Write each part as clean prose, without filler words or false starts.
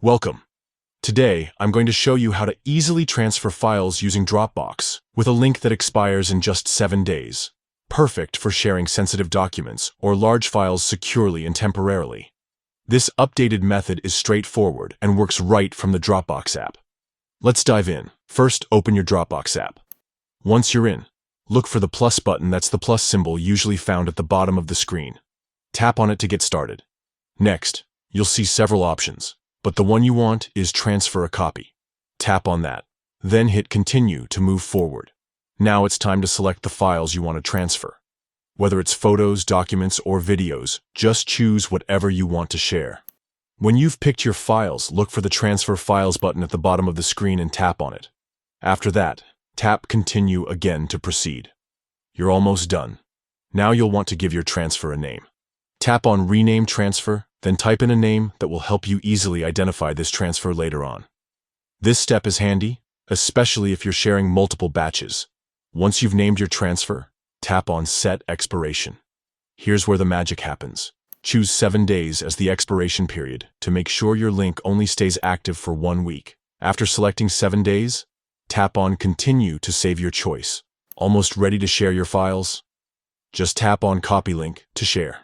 Welcome. Today, I'm going to show you how to easily transfer files using Dropbox with a link that expires in just 7 days. Perfect for sharing sensitive documents or large files securely and temporarily. This updated method is straightforward and works right from the Dropbox app. Let's dive in. First, open your Dropbox app. Once you're in, look for the plus button. That's the plus symbol usually found at the bottom of the screen. Tap on it to get started. Next, you'll see several options, but the one you want is transfer a copy. Tap on that. Then hit continue to move forward. Now it's time to select the files you want to transfer. Whether it's photos, documents, or videos, just choose whatever you want to share. When you've picked your files, look for the Transfer Files button at the bottom of the screen and tap on it. After that, tap Continue again to proceed. You're almost done. Now you'll want to give your transfer a name. Tap on Rename Transfer, then type in a name that will help you easily identify this transfer later on. This step is handy, especially if you're sharing multiple batches. Once you've named your transfer, tap on Set Expiration. Here's where the magic happens. Choose 7 days as the expiration period to make sure your link only stays active for 1 week. After selecting 7 days, tap on Continue to save your choice. Almost ready to share your files? Just tap on Copy Link to share.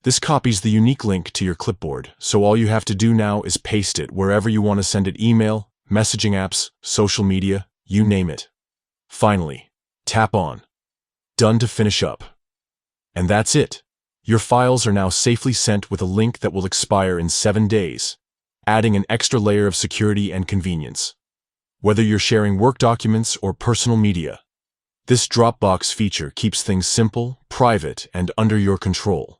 This copies the unique link to your clipboard, so all you have to do now is paste it wherever you want to send it: email, messaging apps, social media, you name it. Finally, tap on Done to finish up. And that's it. Your files are now safely sent with a link that will expire in 7 days, adding an extra layer of security and convenience. Whether you're sharing work documents or personal media, this Dropbox feature keeps things simple, private, and under your control.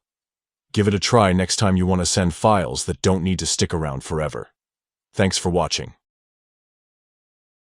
Give it a try next time you want to send files that don't need to stick around forever. Thanks for watching.